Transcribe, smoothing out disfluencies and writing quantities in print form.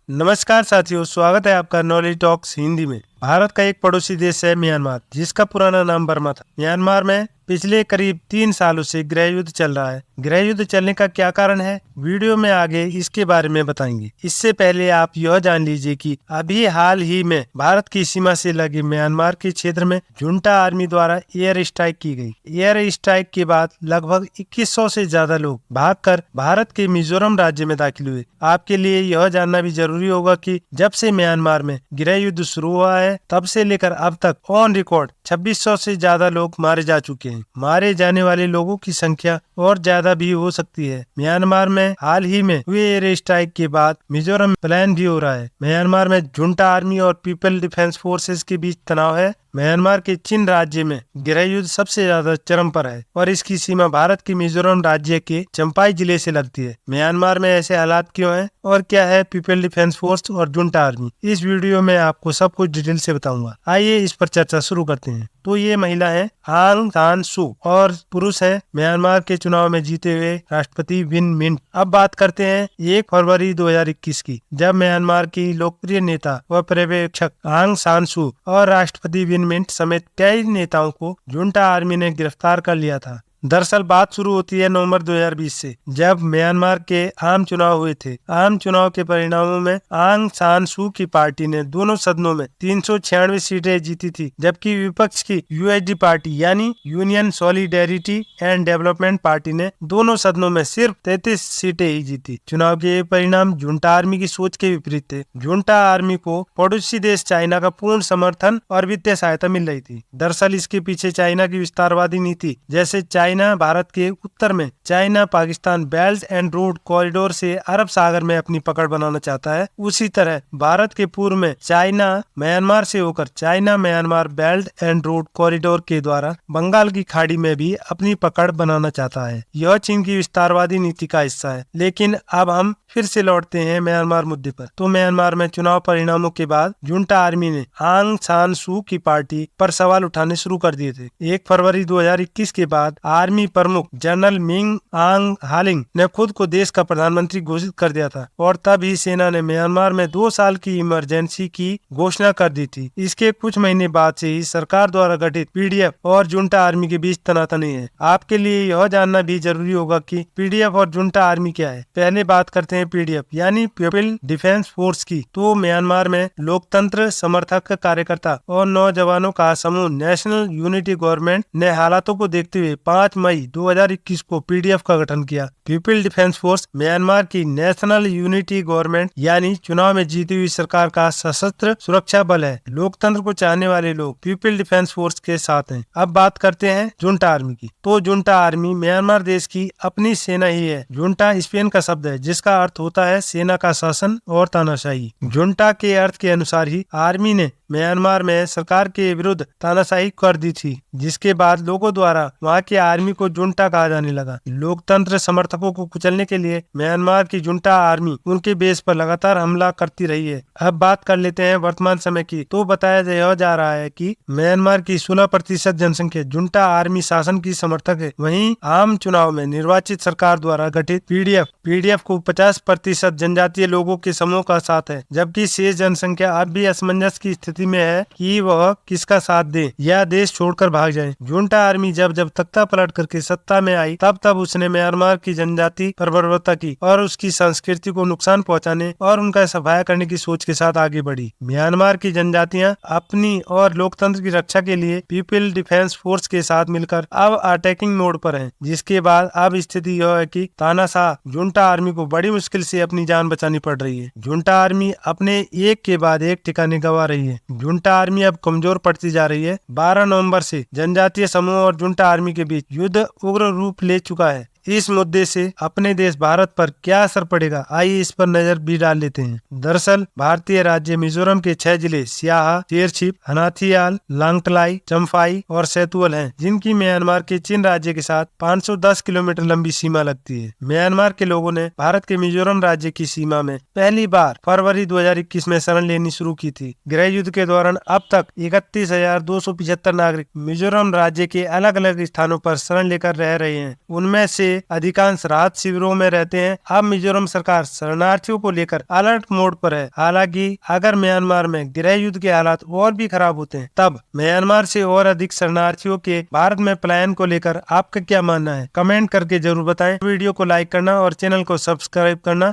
नमस्कार साथियों, स्वागत है आपका नॉलेज टॉक्स हिंदी में। भारत का एक पड़ोसी देश है म्यांमार, जिसका पुराना नाम बर्मा था। म्यांमार में पिछले करीब 3 सालों से गृह युद्ध चल रहा है। गृह युद्ध चलने का क्या कारण है, वीडियो में आगे इसके बारे में बताएंगे। इससे पहले आप यह जान लीजिए कि अभी हाल ही में भारत की सीमा से लगे म्यांमार के क्षेत्र में जुंटा आर्मी द्वारा एयर स्ट्राइक की गई। एयर स्ट्राइक के बाद लगभग 2100 से ज्यादा लोग भागकर भारत के मिजोरम राज्य में दाखिल हुए। आपके लिए यह जानना भी जरूरी होगा कि जब से म्यांमार में गृह युद्ध शुरू हुआ है तब से लेकर अब तक ऑन रिकॉर्ड 2600 से ज्यादा लोग मारे जा चुके हैं। मारे जाने वाले लोगों की संख्या और ज्यादा भी हो सकती है। म्यांमार में हाल ही में हुए एयर स्ट्राइक के बाद मिजोरम प्लान भी हो रहा है। म्यांमार में जुंटा आर्मी और पीपल डिफेंस फोर्सेस के बीच तनाव है। म्यांमार के चिन राज्य में गृह युद्ध सबसे ज्यादा चरम पर है और इसकी सीमा भारत के मिजोरम राज्य के चंपाई जिले से लगती है। म्यांमार में ऐसे हालात क्यों हैं और क्या है पीपल डिफेंस फोर्स और जुंटा आर्मी, इस वीडियो में आपको सब कुछ डिटेल से बताऊंगा। आइए इस पर चर्चा शुरू करते हैं। तो ये महिला है आंग सान सू और पुरुष है म्यांमार के चुनाव में जीते हुए राष्ट्रपति विन मिंट। अब बात करते हैं 1 फरवरी 2021 की, जब म्यांमार की लोकप्रिय नेता व पर्यवेक्षक आंग सान सू और राष्ट्रपति विन मिंट समेत कई नेताओं को जुंटा आर्मी ने गिरफ्तार कर लिया था। दरअसल बात शुरू होती है नवंबर 2020 से, जब म्यांमार के आम चुनाव हुए थे। आम चुनाव के परिणामों में आंग सान सू की पार्टी ने दोनों सदनों में 396 सीटें जीती थी, जबकि विपक्ष की यूएसडी पार्टी यानी union solidarity and development party ने दोनों सदनों में सिर्फ 33 सीटें ही जीती। चुनाव के परिणाम जुंटा आर्मी की सोच के विपरीत थे। जुंटा आर्मी को पड़ोसी देश चाइना का पूर्ण समर्थन और वित्तीय सहायता मिल रही थी। दरअसल इसके पीछे चाइना की विस्तारवादी नीति, जैसे चाइना भारत के उत्तर में China Pakistan belt and road corridor से अरब सागर में अपनी पकड़ बनाना चाहता है, उसी तरह भारत के पूर्व में चाइना म्यांमार से होकर China Myanmar belt and road corridor के द्वारा बंगाल की खाड़ी में भी अपनी पकड़ बनाना चाहता है। यह चीन की विस्तारवादी नीति का हिस्सा है। लेकिन अब हम फिर से लौटते हैं म्यांमार मुद्दे पर। तो म्यांमार में चुनाव परिणामों के बाद जुंटा आर्मी ने आंग सान सू की पार्टी पर सवाल उठाने शुरू कर दिए थे। 1 फरवरी 2021 के बाद आर्मी प्रमुख जनरल मिंग आंग हालिंग ने खुद को देश का प्रधानमंत्री घोषित कर दिया था और तब ही सेना ने म्यांमार में 2 साल की इमरजेंसी की घोषणा कर दी थी। इसके कुछ महीने बाद से ही सरकार द्वारा गठित पीडीएफ और जुंटा आर्मी के बीच तनातनी है। आपके लिए यह जानना भी जरूरी होगा कि पीडीएफ और जुंटा आर्मी क्या है। पहले बात करते हैं पीडीएफ यानी पीपल डिफेंस फोर्स की। तो म्यांमार में लोकतंत्र समर्थक कार्यकर्ता और नौजवानों का समूह नेशनल यूनिटी गवर्नमेंट ने हालातों को देखते हुए 5 मई 2021 को पीडीएफ का गठन किया। पीपल डिफेंस फोर्स म्यांमार की नेशनल यूनिटी गवर्नमेंट यानी चुनाव में जीती हुई सरकार का सशस्त्र सुरक्षा बल है। लोकतंत्र को चाहने वाले लोग पीपल डिफेंस फोर्स के साथ हैं। अब बात करते हैं जुंटा आर्मी की। तो जुंटा आर्मी म्यांमार देश की अपनी सेना ही है। जुंटा स्पेन का शब्द है, जिसका अर्थ होता है सेना का शासन और तानाशाही। जुंटा के अर्थ के अनुसार ही आर्मी ने म्यांमार में सरकार के विरुद्ध तानाशाही कर दी थी, जिसके बाद लोगों द्वारा वहां के आर्मी को जुंटा कहा जाने लगा। लोकतंत्र समर्थकों को कुचलने के लिए म्यांमार की जुंटा आर्मी उनके बेस पर लगातार हमला करती रही है। अब बात कर लेते हैं वर्तमान समय की। तो बताया जा रहा है कि म्यांमार की 16% जनसंख्या जुंटा आर्मी शासन की समर्थक है। वहीं आम चुनाव में निर्वाचित सरकार द्वारा गठित पीडीएफ को 50% जनजातीय लोगों के समूह का साथ है, जबकि शेष जनसंख्या अब भी असमंजस की स्थिति में है कि वह किसका साथ दे या देश छोड़कर भाग जाए। जुंटा आर्मी जब तख्ता पलट करके सत्ता में आई तब उसने म्यांमार की जनजाति पर बर्बरता की और उसकी संस्कृति को नुकसान पहुंचाने और उनका सफाया करने की सोच के साथ आगे बढ़ी। म्यांमार की जनजातियां अपनी और लोकतंत्र की रक्षा के लिए पीपल डिफेंस फोर्स के साथ मिलकर अब अटैकिंग मोड पर हैं, जिसके बाद अब स्थिति यह है कि तानाशाह जुंटा आर्मी को बड़ी मुश्किल से अपनी जान बचानी पड़ रही है। जुंटा आर्मी अपने एक के बाद एक ठिकाने गंवा रही है। जुंटा आर्मी अब कमजोर पड़ती जा रही है। 12 नवंबर से जनजातीय समूह और जुंटा आर्मी के बीच युद्ध उग्र रूप ले चुका है। इस मुद्दे से अपने देश भारत पर क्या असर पड़ेगा, आइए इस पर नजर भी डाल लेते हैं। दरअसल भारतीय राज्य मिजोरम के 6 जिले सियाहा, शेरछिप, हनाथियाल, लांगटलाई, चम्फाई और सैतुअल हैं, जिनकी म्यांमार के चीन राज्य के साथ 510 किलोमीटर लंबी सीमा लगती है। म्यांमार के लोगों ने भारत के मिजोरम राज्य की सीमा में पहली बार फरवरी 2021 में शरण लेनी शुरू की थी। गृह युद्ध के दौरान अब तक 31,275 नागरिक मिजोरम राज्य के अलग अलग स्थानों पर शरण लेकर रह रहे हैं। उनमें से अधिकांश राहत शिविरों में रहते हैं। अब मिजोरम सरकार शरणार्थियों को लेकर अलर्ट मोड पर है। हालांकि अगर म्यांमार में गृह युद्ध के हालात और भी खराब होते हैं तब म्यांमार से और अधिक शरणार्थियों के भारत में पलायन को लेकर आपका क्या मानना है? कमेंट करके जरूर बताएं। वीडियो को लाइक करना और चैनल को सब्सक्राइब करना